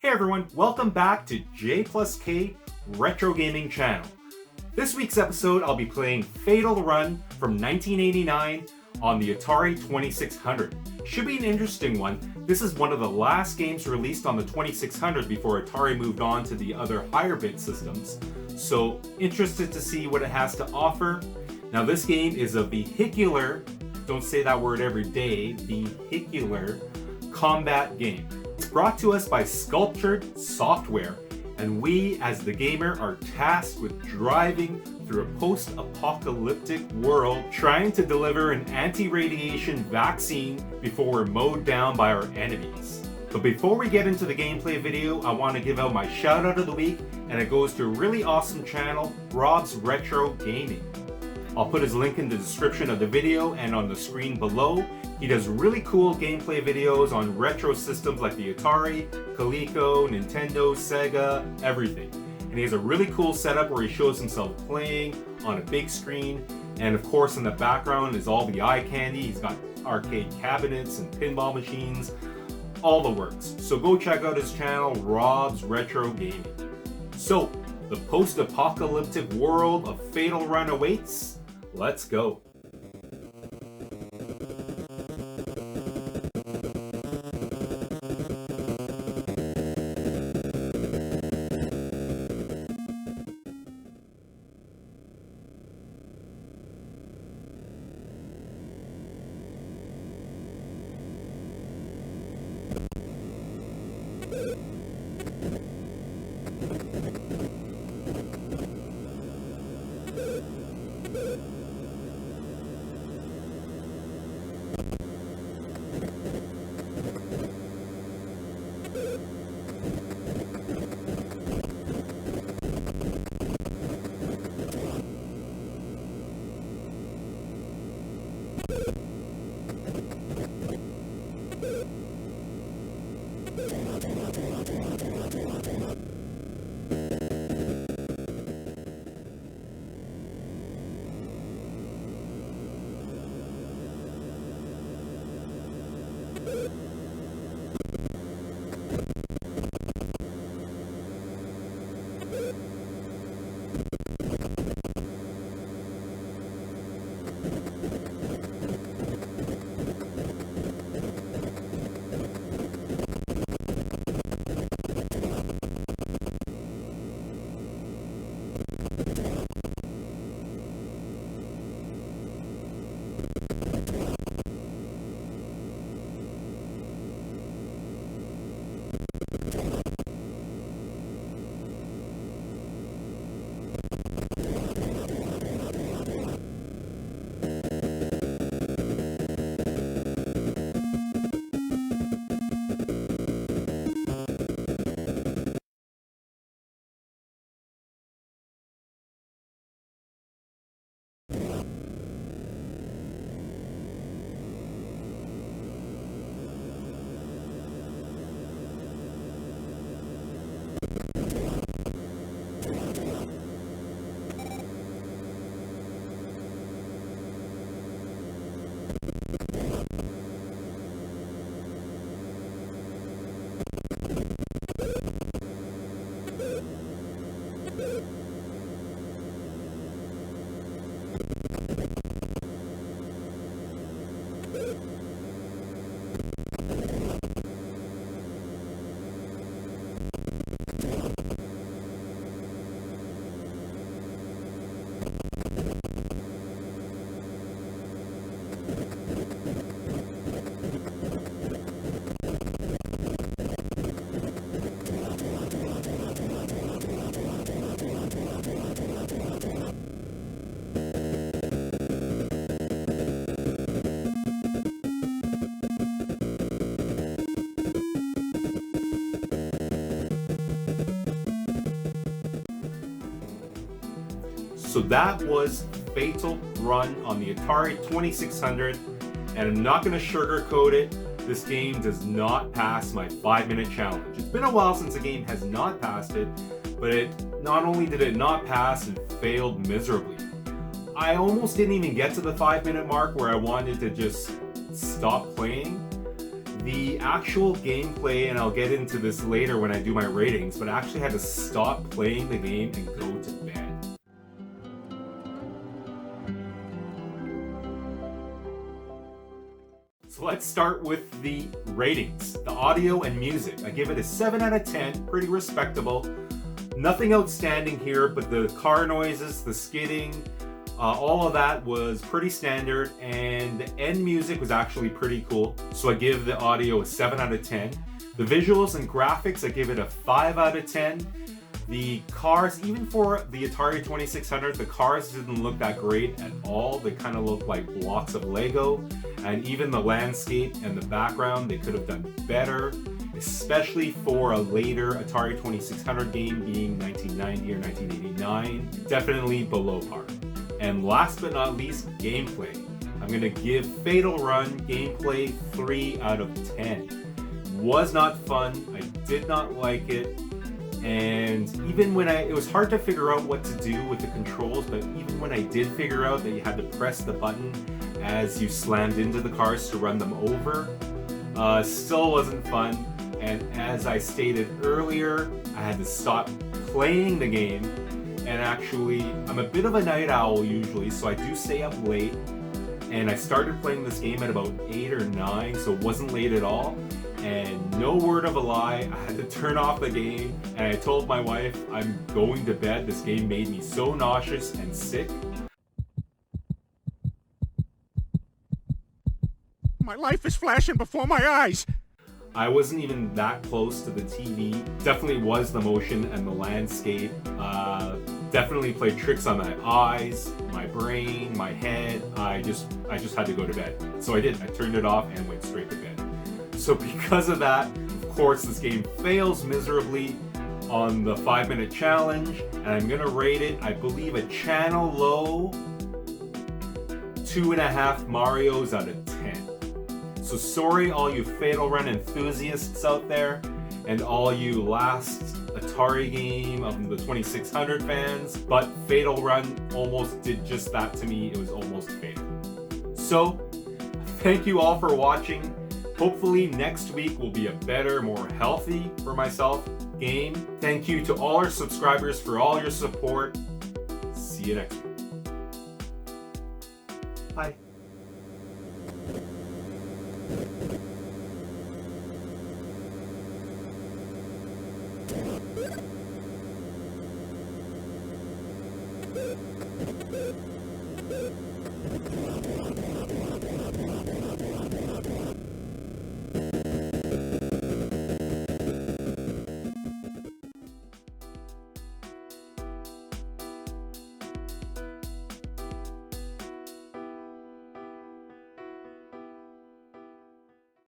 Hey everyone, welcome back to J plus K Retro Gaming Channel. This week's episode I'll be playing Fatal Run from 1989 on the Atari 2600. Should be an interesting one. This is one of the last games released on the 2600 before Atari moved on to the other higher bit systems. So interested to see what it has to offer. Now this game is a vehicular, don't say that word every day, vehicular combat game. It's brought to us by Sculptured Software, and we as the gamer are tasked with driving through a post-apocalyptic world trying to deliver an anti-radiation vaccine before we're mowed down by our enemies. But before we get into the gameplay video, I want to give out my shout out of the week, and it goes to a really awesome channel, Rob's Retro Gaming. I'll put his link in the description of the video and on the screen below. He does really cool gameplay videos on retro systems like the Atari, Coleco, Nintendo, Sega, everything. And he has a really cool setup where he shows himself playing on a big screen. And of course in the background is all the eye candy. He's got arcade cabinets and pinball machines, all the works. So go check out his channel, Rob's Retro Gaming. So, the post-apocalyptic world of Fatal Run awaits. Let's go. So that was Fatal Run on the Atari 2600, and I'm not going to sugarcoat it, this game does not pass my 5-minute challenge. It's been a while since a game has not passed it, but not only did it not pass, it failed miserably. I almost didn't even get to the 5-minute mark where I wanted to just stop playing. The actual gameplay, and I'll get into this later when I do my ratings, but I actually had to stop playing the game and go to bed. So let's start with the ratings. The audio and music. I give it a 7 out of 10, pretty respectable. Nothing outstanding here, but the car noises, the skidding, all of that was pretty standard, and the end music was actually pretty cool. So I give the audio a 7 out of 10. The visuals and graphics, I give it a 5 out of 10. The cars, even for the Atari 2600, the cars didn't look that great at all. They kind of looked like blocks of Lego. And even the landscape and the background, they could have done better, especially for a later Atari 2600 game being 1990 or 1989. Definitely below par. And last but not least, gameplay. I'm gonna give Fatal Run gameplay 3 out of 10. Was not fun, I did not like it, and even when it was hard to figure out what to do with the controls, but even when I did figure out that you had to press the button as you slammed into the cars to run them over, still wasn't fun. And as I stated earlier, I had to stop playing the game. And actually, I'm a bit of a night owl usually, so I do stay up late. And I started playing this game at about 8 or 9, so it wasn't late at all. And no word of a lie, I had to turn off the game. And I told my wife, I'm going to bed. This game made me so nauseous and sick. My life is flashing before my eyes. I wasn't even that close to the TV. Definitely was the motion and the landscape. Definitely played tricks on my eyes, my brain, my head. I just had to go to bed. So I did. I turned it off and went straight to bed. So because of that, of course, this game fails miserably on the 5-minute challenge, and I'm gonna rate it, I believe, a channel low 2.5 Marios out of 10. So sorry all you Fatal Run enthusiasts out there, and all you last Atari game of the 2600 fans, but Fatal Run almost did just that to me. It was almost fatal. So, thank you all for watching. Hopefully next week will be a better, more healthy for myself game. Thank you to all our subscribers for all your support. See you next week. Bye.